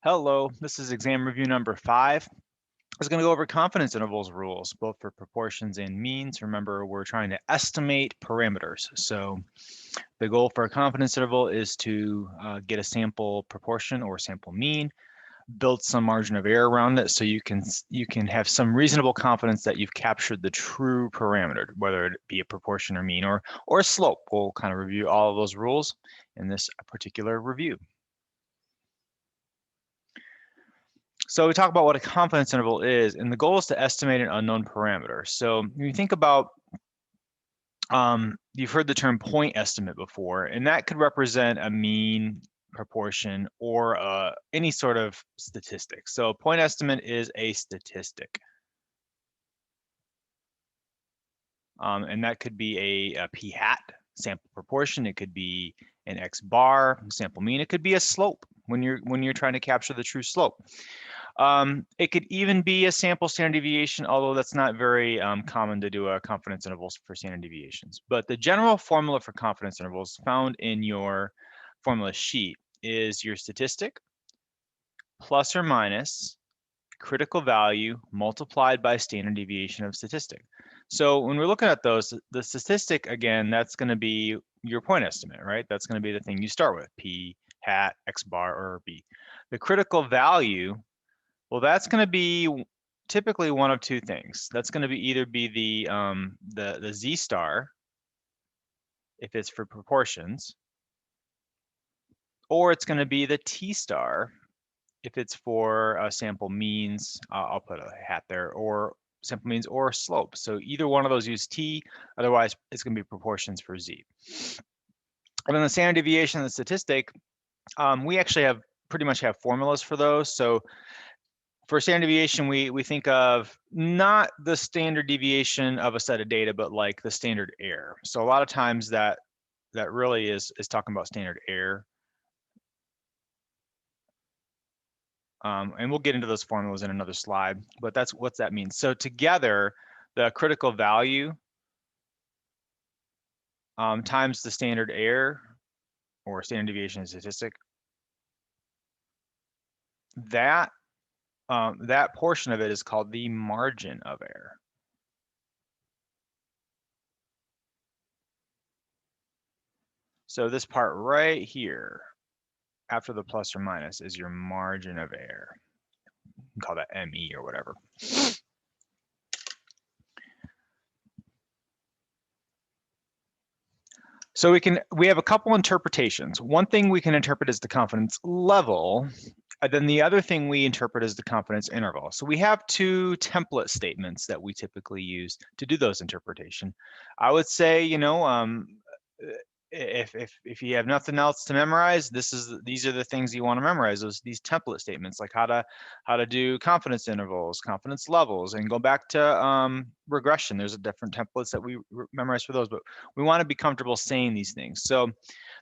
Hello, this is exam review number 5. I was going to go over confidence intervals rules, both for proportions and means. Remember, we're trying to estimate parameters. So the goal for a confidence interval is to get a sample proportion or sample mean, build some margin of error around it so you can have some reasonable confidence that you've captured the true parameter, whether it be a proportion or mean or a slope. We'll kind of review all of those rules in this particular review. So we talk about what a confidence interval is, and the goal is to estimate an unknown parameter. So when you think about, you've heard the term point estimate before, and that could represent a mean, proportion, or any sort of statistic. So a point estimate is a statistic. And that could be a p hat, sample proportion. It could be an x bar, sample mean. It could be a slope when you're trying to capture the true slope. It could even be a sample standard deviation, although that's not very common to do a confidence intervals for standard deviations. But the general formula for confidence intervals found in your formula sheet is your statistic plus or minus critical value multiplied by standard deviation of statistic. So when we're looking at those, the statistic, again, that's going to be your point estimate, right? That's going to be the thing you start with, p hat, x bar, or b. The critical value, well, that's going to be typically one of two things. That's going to be either be the z star if it's for proportions, or it's going to be the t star if it's for sample means. I'll put a hat there, or sample means or slope. So either one of those use t. Otherwise, it's going to be proportions for z. And then the standard deviation of the statistic, we actually pretty much have formulas for those. So for standard deviation, we think of not the standard deviation of a set of data, but like the standard error. So a lot of times that really is talking about standard error. And we'll get into those formulas in another slide, but that's what that means. So together, the critical value times the standard error or standard deviation statistic, that portion of it is called the margin of error. So this part right here, after the plus or minus, is your margin of error. You can call that ME or whatever. So we have a couple interpretations. One thing we can interpret as the confidence level, and then the other thing we interpret as the confidence interval. So we have two template statements that we typically use to do those interpretation. I would say, if you have nothing else to memorize, these are the things you want to memorize. These template statements, like how to do confidence intervals, confidence levels, and go back to regression. There's different templates that we memorize for those, but we want to be comfortable saying these things. So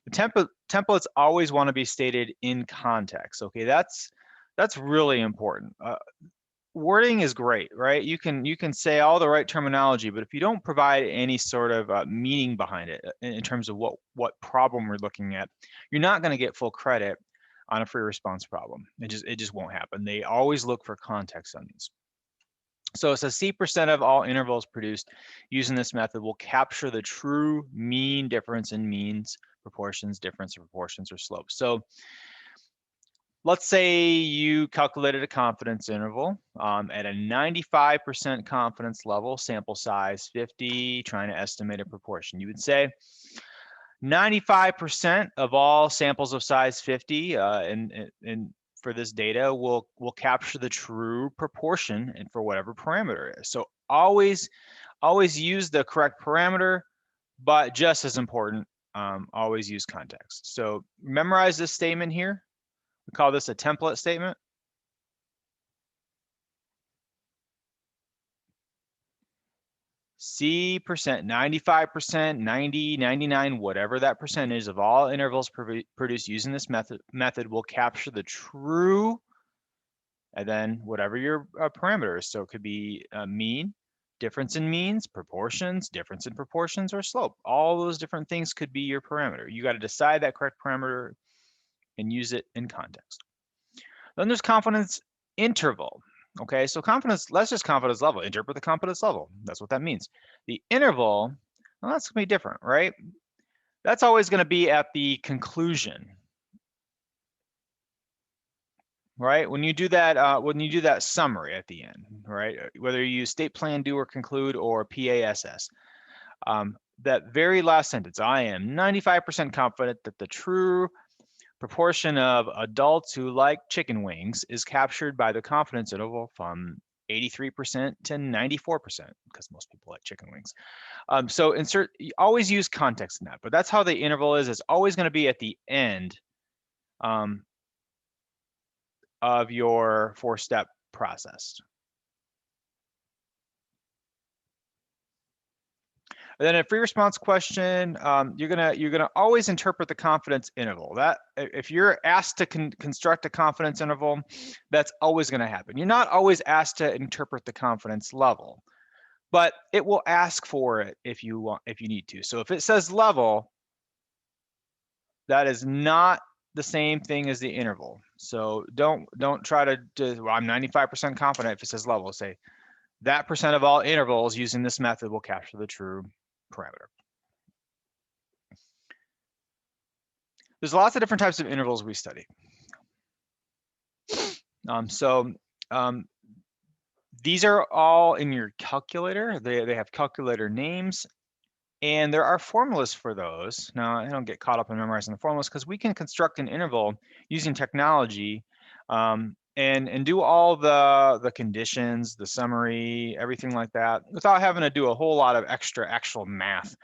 the templates always want to be stated in context. Okay, that's really important. Wording is great, right? You can say all the right terminology, but if you don't provide any sort of meaning behind it in terms of what problem we're looking at, you're not going to get full credit on a free response problem. It just won't happen. They always look for context on these. So it says C% of all intervals produced using this method will capture the true mean difference in means, proportions, difference in proportions, or slopes. So let's say you calculated a confidence interval at a 95% confidence level, sample size 50, trying to estimate a proportion. You would say 95% of all samples of size 50 for this data will capture the true proportion and for whatever parameter it is. So always use the correct parameter, but just as important, always use context. So memorize this statement here. We call this a template statement. C%, 95%, 90, 99, whatever that percentage of all intervals produced using this method will capture the true, and then whatever your parameters. So it could be mean, difference in means, proportions, difference in proportions, or slope. All those different things could be your parameter. You got to decide that correct parameter and use it in context. Then there's confidence interval. Okay, so let's just confidence level, interpret the confidence level. That's what that means. The interval, well, that's gonna be different, right? That's always gonna be at the conclusion, right? When you do that summary at the end, right? Whether you use state plan, do, or conclude, or PASS. That very last sentence, I am 95% confident that the true proportion of adults who like chicken wings is captured by the confidence interval from 83% to 94%, because most people like chicken wings. So always use context in that, but that's how the interval is. It's always going to be at the end of your 4-step process. And then a free response question, you're gonna always interpret the confidence interval. That if you're asked to construct a confidence interval, that's always gonna happen. You're not always asked to interpret the confidence level, but it will ask for it if you need to. So if it says level, that is not the same thing as the interval. So don't try to well, I'm 95% confident if it says level. Say that percent of all intervals using this method will capture the true parameter. There's lots of different types of intervals we study. These are all in your calculator. They have calculator names, and there are formulas for those. Now, I don't get caught up in memorizing the formulas because we can construct an interval using technology and do all the conditions, the summary, everything like that, without having to do a whole lot of extra actual math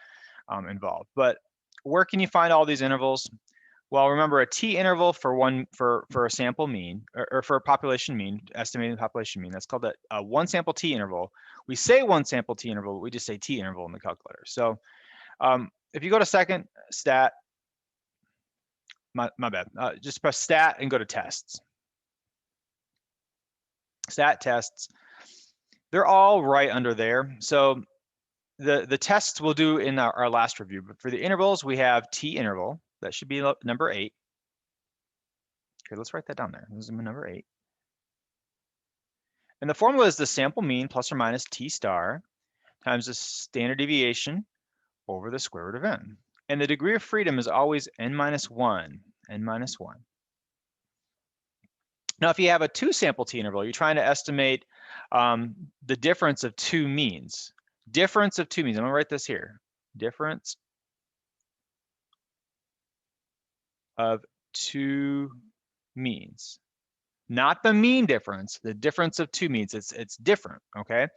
involved. But where can you find all these intervals? Well, remember a t-interval for a sample mean, or for a population mean, estimating the population mean. That's called a one sample t-interval. We say one sample t-interval, but we just say t-interval in the calculator. So if you go to second stat, my bad, just press stat and go to tests. Stat tests, they're all right under there. So the tests we'll do in our last review, but for the intervals, we have t-interval. That should be number 8. Okay, let's write that down there. This is number 8. And the formula is the sample mean plus or minus t star times the standard deviation over the square root of n. And the degree of freedom is always n minus 1, n minus 1. Now, if you have a 2 sample t interval, you're trying to estimate the difference of 2 means. Difference of 2 means. I'm going to write this here. Difference of 2 means. Not the mean difference, the difference of 2 means. It's different, okay?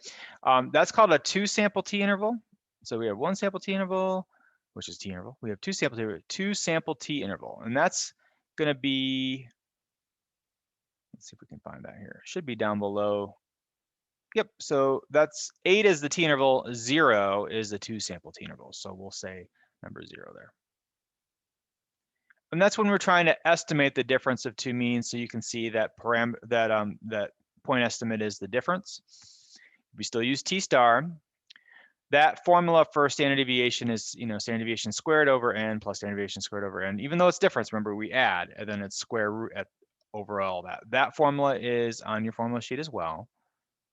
That's called a 2 sample t interval. So we have 1 sample t interval, which is t interval. We have 2 sample t interval, and that's going to be, let's see if we can find that here. It should be down below. Yep, so that's 8 is the t interval, 0 is the 2 sample t interval. So we'll say number 0 there. And that's when we're trying to estimate the difference of 2 means. So you can see that that point estimate is the difference. We still use t star. That formula for standard deviation is, standard deviation squared over n plus standard deviation squared over n. Even though it's difference, remember we add, and then it's square root over all that. That formula is on your formula sheet as well.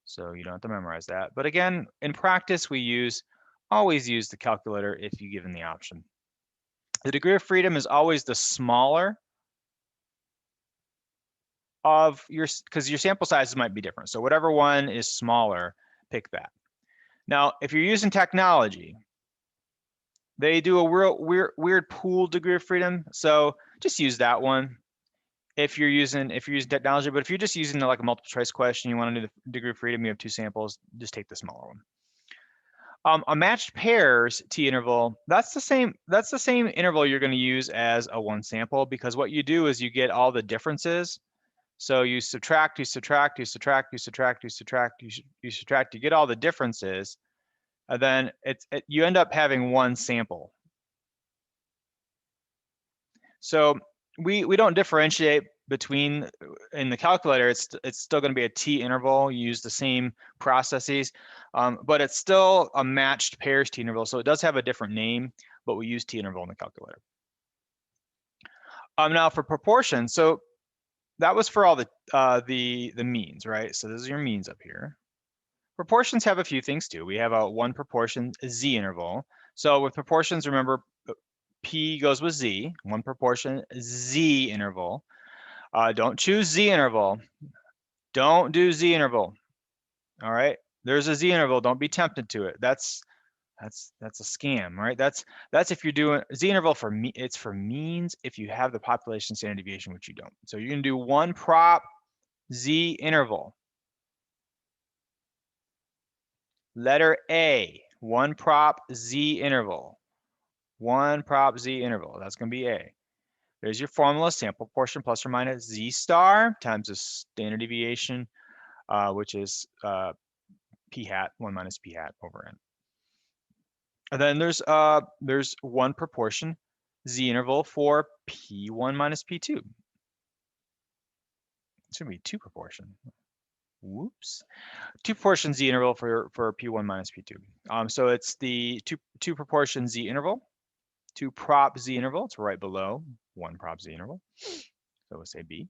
So you don't have to memorize that. But again, in practice, we always use the calculator if you given the option. The degree of freedom is always the smaller of because your sample sizes might be different. So whatever one is smaller, pick that. Now, if you're using technology, they do a real weird pooled degree of freedom. So just use that one if you're using technology. But if you're just using like a multiple choice question, you want to do the degree of freedom, you have 2 samples, just take the smaller one. A matched pairs t interval, that's the same interval you're going to use as a 1 sample, because what you do is you get all the differences. So you subtract, you subtract, you subtract, you subtract, you subtract, you subtract, you get all the differences, and then you end up having 1 sample. So we don't differentiate between, in the calculator, it's still going to be a t interval. You use the same processes, but it's still a matched pairs t interval. So it does have a different name, but we use t interval in the calculator. Now for proportion, so that was for all the means, right? So this is your means up here. Proportions have a few things too. We have a one proportion Z interval. So with proportions, remember P goes with Z, one proportion Z interval. Don't choose Z interval. Don't do Z interval. All right. There's a Z interval. Don't be tempted to it. That's a scam, right? That's if you're doing Z interval for me, it's for means if you have the population standard deviation, which you don't. So you're gonna do one prop Z interval. Letter A, one prop Z interval. One prop Z interval. That's gonna be A. There's your formula, sample proportion plus or minus Z star times the standard deviation, which is P hat, 1 minus P hat over N. And then there's one proportion Z interval for P1 minus P2. It's gonna be two proportion. Whoops. Two proportion Z interval for P1 minus P2. So it's the two proportion Z interval, two prop Z interval. It's right below one prop Z interval. So we'll say B.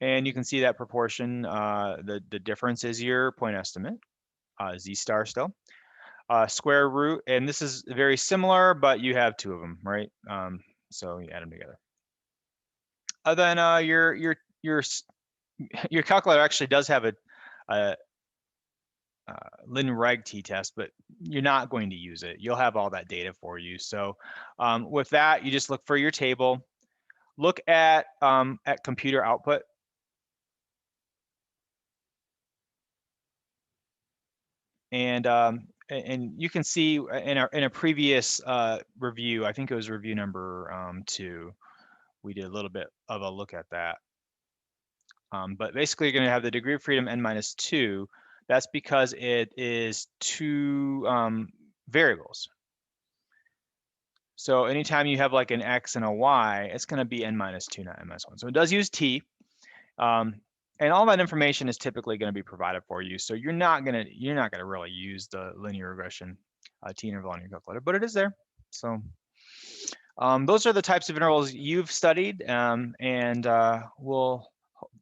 And you can see that proportion, the difference is your point estimate, Z star still. Square root, and this is very similar, but you have two of them, right? So you add them together. Then your calculator actually does have a Lin-Reg t-test, but you're not going to use it. You'll have all that data for you. So with that, you just look for your table. Look at computer output. And you can see in a previous review, I think it was review number 2, we did a little bit of a look at that. But basically, you're going to have the degree of freedom n minus 2. That's because it is two variables. So anytime you have like an x and a y, it's going to be n minus 2, not n minus 1. So it does use t. And all that information is typically going to be provided for you. So you're not going to really use the linear regression t interval on your calculator, but it is there. So those are the types of intervals you've studied, and we'll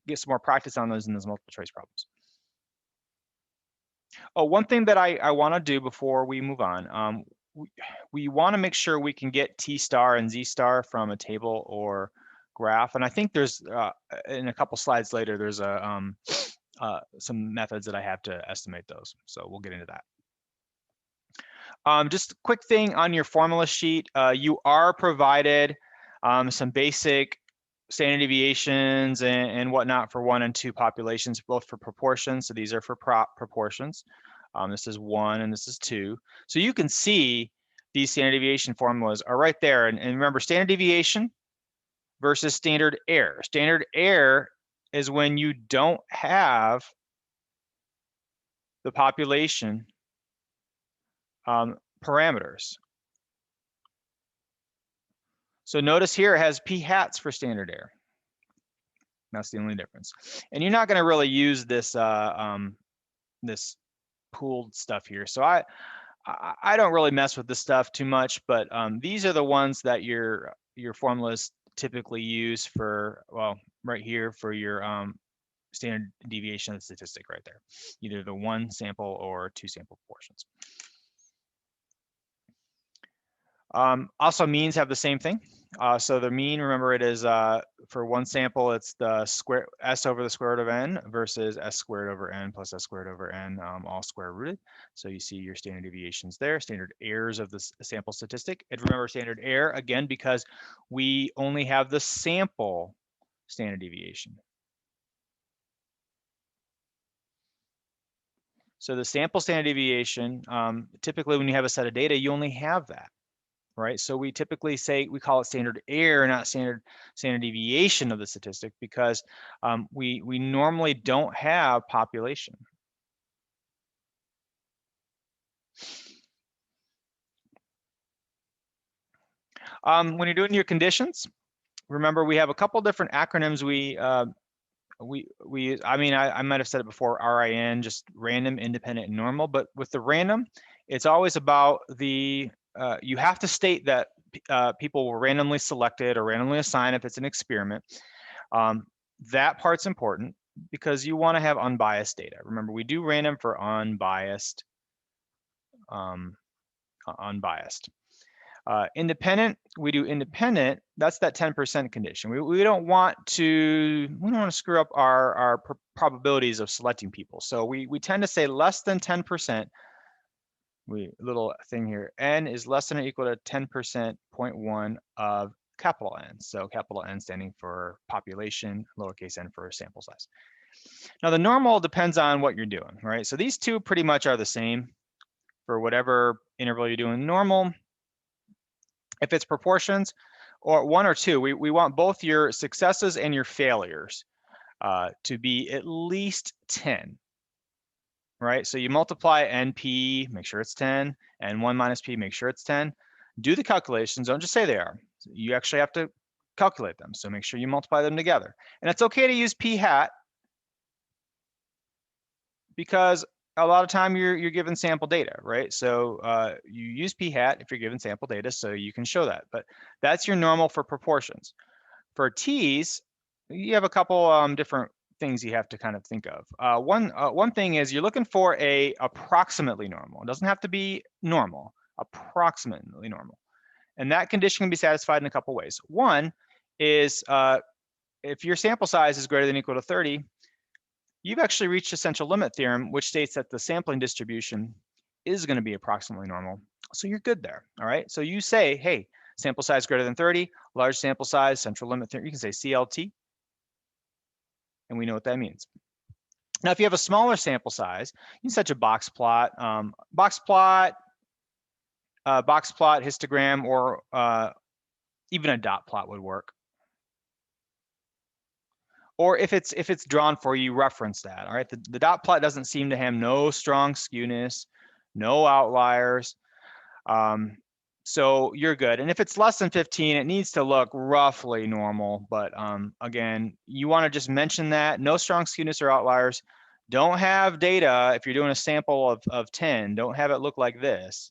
get some more practice on those in those multiple choice problems. Oh, one thing that I want to do before we move on, we want to make sure we can get T star and Z star from a table or graph. And I think there's, in a couple slides later, there's some methods that I have to estimate those. So we'll get into that. Just a quick thing on your formula sheet, you are provided some basic standard deviations and whatnot for 1 and 2 populations, both for proportions. So these are for proportions. This is 1 and this is 2. So you can see these standard deviation formulas are right there. And remember, standard deviation versus standard error. Standard error is when you don't have the population parameters. So notice here it has p hats for standard error. That's the only difference. And you're not going to really use this this pooled stuff here. So I don't really mess with this stuff too much, but these are the ones that your formulas typically use for, well, right here for your standard deviation statistic right there, either the 1 sample or 2 sample proportions. Also, means have the same thing. So the mean, remember, it is for 1 sample, it's the square s over the square root of n versus s squared over n plus s squared over n, all square rooted. So you see your standard deviations there, standard errors of the sample statistic. And remember, standard error, again, because we only have the sample standard deviation. So the sample standard deviation, typically when you have a set of data, you only have that. Right, so we typically say we call it standard error, not standard deviation of the statistic, because we normally don't have population. When you're doing your conditions, remember we have a couple different acronyms I mean, I might have said it before, RIN, just random, independent, and normal. But with the random, it's always about the you have to state that people were randomly selected or randomly assigned if it's an experiment. That part's important because you want to have unbiased data. Remember, we do random for unbiased. Unbiased. Independent, we do independent. That's that 10% condition. We don't want to screw up our probabilities of selecting people. So we tend to say less than 10%. Little thing here, n is less than or equal to 10%, 0.1 of capital N. So capital N standing for population, lowercase n for sample size. Now the normal depends on what you're doing, right? So these two pretty much are the same for whatever interval you're doing. Normal, if it's proportions, or 1 or 2, we want both your successes and your failures to be at least 10, right? So you multiply NP, make sure it's 10, and 1 minus P, make sure it's 10. Do the calculations, don't just say they are. You actually have to calculate them, so make sure you multiply them together. And it's okay to use P hat because a lot of time you're given sample data, right? So you use P hat if you're given sample data, so you can show that. But that's your normal for proportions. For T's, you have a couple different things you have to kind of think of. One thing is you're looking for a approximately normal. It doesn't have to be normal, approximately normal. And that condition can be satisfied in a couple ways. One is if your sample size is greater than or equal to 30, you've actually reached essential limit theorem, which states that the sampling distribution is going to be approximately normal. So you're good there, all right? So you say, hey, sample size greater than 30, large sample size, central limit theorem. You can say CLT, and we know what that means. Now, if you have a smaller sample size, you can set a box plot, histogram, or even a dot plot would work. Or if it's drawn for you, reference that. All right, the dot plot doesn't seem to have no strong skewness, no outliers. So you're good. And if it's less than 15, it needs to look roughly normal. But again, you want to just mention that no strong skewness or outliers. Don't have data if you're doing a sample of 10. Don't have it look like this.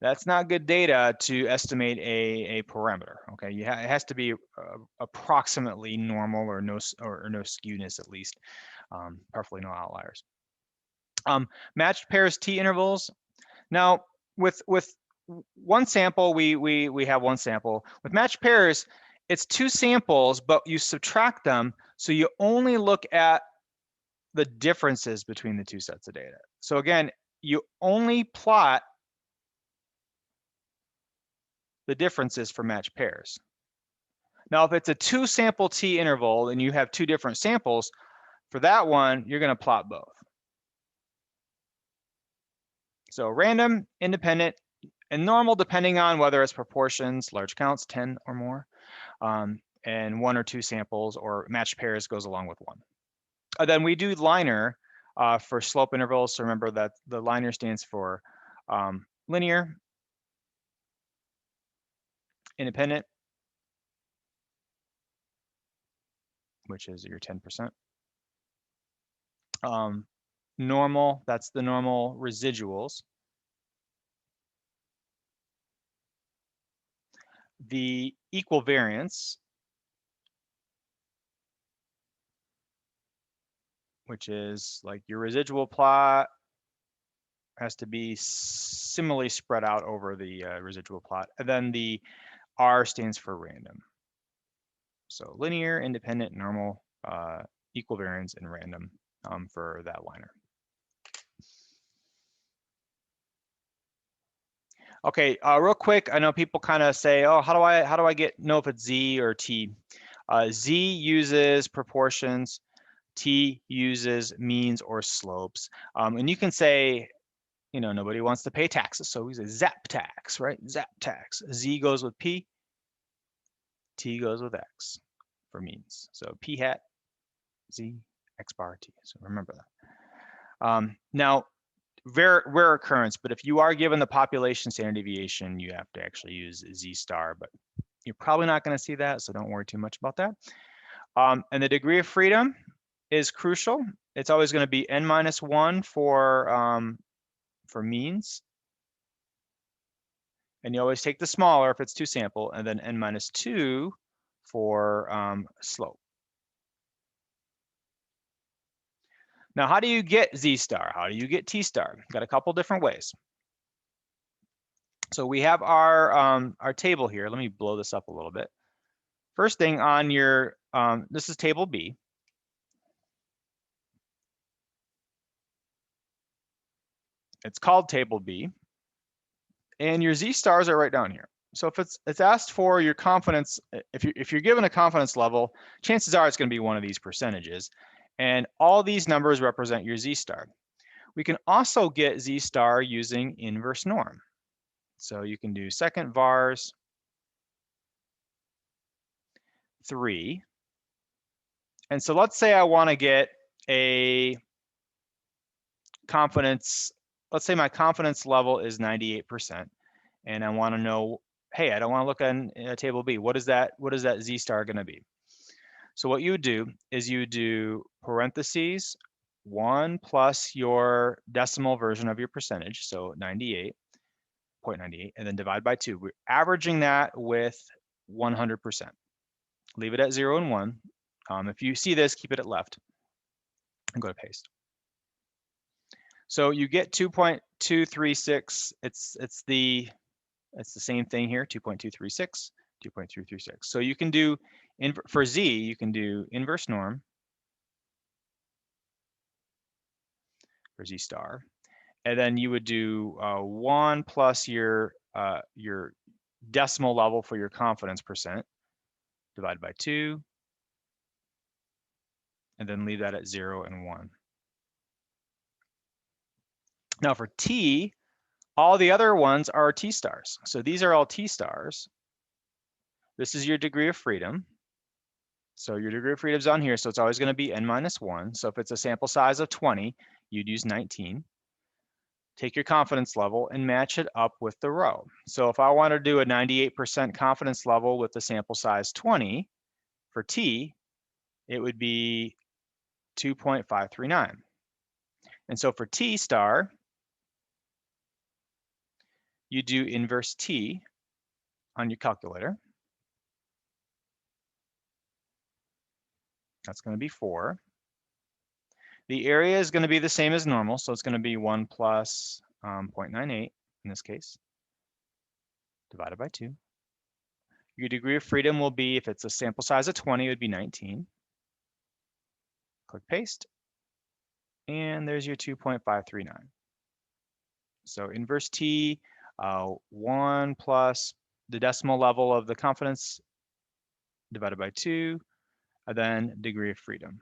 That's not good data to estimate a parameter. Okay, it has to be approximately normal or no skewness at least, preferably no outliers. Matched pairs T intervals. Now with one sample, we have one sample. With matched pairs, it's two samples, but you subtract them, so you only look at the differences between the two sets of data. So again, you only plot the differences for matched pairs. Now, if it's a 2 sample T interval and you have 2 different samples, for that one, you're going to plot both. So random, independent, and normal, depending on whether it's proportions, large counts, 10 or more, and 1 or 2 samples, or matched pairs goes along with 1. Then we do liner for slope intervals. So remember that the liner stands for linear, independent, which is your 10%. Normal, that's the normal residuals. The equal variance, which is like your residual plot has to be similarly spread out over the residual plot. And then the R stands for random. So linear, independent, normal, equal variance, and random for that liner. Okay, real quick, I know people kind of say, oh, how do I know if it's Z or T? Z uses proportions, T uses means or slopes. And you can say, you know, nobody wants to pay taxes, so we say ZAP tax, right? ZAP tax. Z goes with P, T goes with X for means. So P hat, Z, X bar, T. So remember that. Now, rare occurrence, but if you are given the population standard deviation, you have to actually use Z star, but you're probably not going to see that, so don't worry too much about that. And the degree of freedom is crucial. It's always going to be n-1 for means And you always take the smaller if it's two sample, and then n minus 2 for slope. Now, how do you get z star? How do you get t star? Got a couple different ways. So we have our table here. Let me blow this up a little bit. First thing on your, this is table B. It's called table B. And your z stars are right down here. So if it's asked for your confidence, if you're given a confidence level, chances are it's going to be one of these percentages. And all these numbers represent your z star. We can also get z star using inverse norm. So you can do second vars 3. And so let's say I want to get a confidence, let's say my confidence level is 98%. And I want to know, hey, I don't want to look at table B. What is that z star going to be? So what you would do is you do parentheses 1 plus your decimal version of your percentage, so 98.98, and then divide by 2. We're averaging that with 100%. Leave it at 0 and 1. If you see this, keep it at left and go to paste. So you get 2.236. It's the same thing here, 2.236, 2.236. So you can do, for z, you can do inverse norm for z star. And then you would do 1 plus your decimal level for your confidence percent, divided by 2, and then leave that at 0 and 1. Now for t, all the other ones are t stars. So these are all t stars. This is your degree of freedom. So your degree of freedom is on here, so it's always going to be n minus 1. So if it's a sample size of 20, you'd use 19. Take your confidence level and match it up with the row. So if I want to do a 98% confidence level with the sample size 20 for t, it would be 2.539. And so for t star, you do inverse t on your calculator. That's going to be 4. The area is going to be the same as normal, so it's going to be 1 plus 0.98 in this case, divided by 2. Your degree of freedom will be, if it's a sample size of 20, it would be 19. Click paste, and there's your 2.539. So inverse t, 1 plus the decimal level of the confidence divided by 2, and then degree of freedom.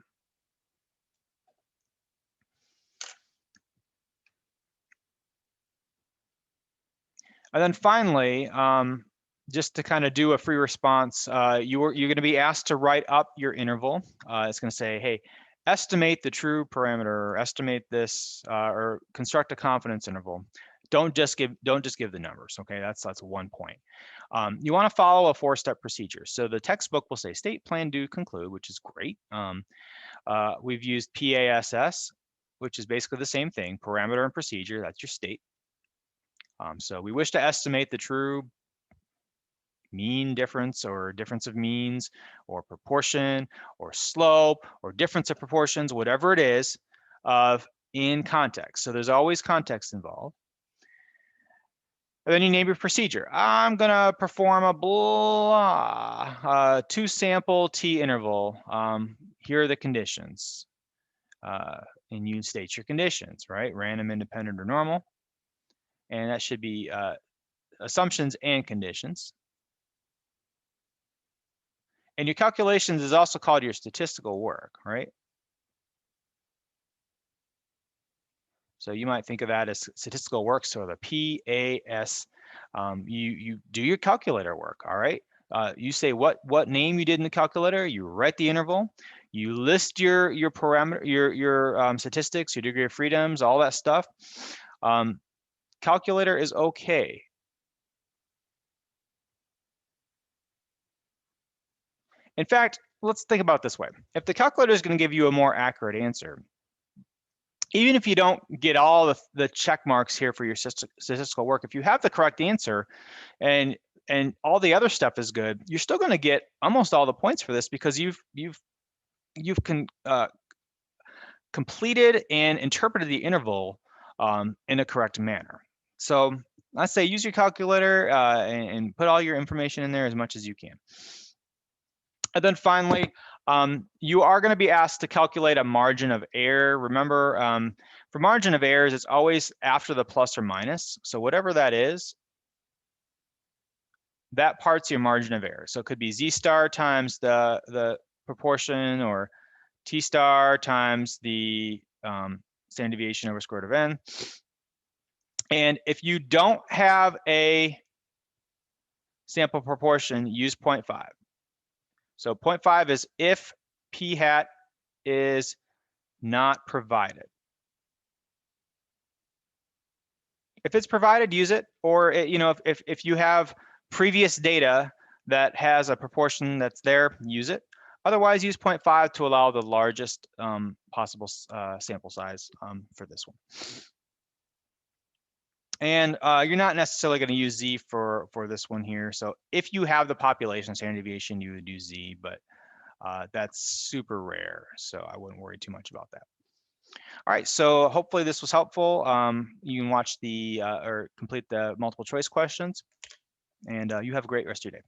And then finally, just to kind of do a free response, you're going to be asked to write up your interval. It's going to say, hey, estimate the true parameter, or estimate this, or construct a confidence interval. Don't just give the numbers. Okay, that's 1 point. You want to follow a 4-step procedure. So the textbook will say state, plan, do, conclude, which is great. We've used PASS, which is basically the same thing, parameter and procedure. That's your state. So we wish to estimate the true mean difference, or difference of means, or proportion, or slope, or difference of proportions, whatever it is, in context. So there's always context involved. And then you name your procedure. I'm gonna perform a blah, 2-sample t interval. Here are the conditions. And you state your conditions, right? Random, independent, or normal. And that should be assumptions and conditions. And your calculations is also called your statistical work, right? So you might think of that as statistical work, so the PAS. You do your calculator work, all right? You say what name you did in the calculator, you write the interval, you list your parameter, your statistics, your degree of freedoms, all that stuff. Calculator is okay. In fact, let's think about it this way. If the calculator is going to give you a more accurate answer, even if you don't get all the check marks here for your statistical work, if you have the correct answer and all the other stuff is good, you're still going to get almost all the points for this because you've completed and interpreted the interval in a correct manner. So I say use your calculator and put all your information in there as much as you can. And then finally, you are going to be asked to calculate a margin of error. Remember, for margin of errors, it's always after the plus or minus. So whatever that is, that part's your margin of error. So it could be Z star times the proportion, or T star times the standard deviation over square root of n. And if you don't have a sample proportion, use 0.5. So 0.5 is if p hat is not provided. If it's provided, use it. Or if you have previous data that has a proportion that's there, use it. Otherwise, use 0.5 to allow the largest possible sample size for this one. And you're not necessarily going to use Z for this one here. So if you have the population standard deviation, you would use Z, but that's super rare. So I wouldn't worry too much about that. All right, so hopefully this was helpful. You can watch or complete the multiple choice questions, and you have a great rest of your day.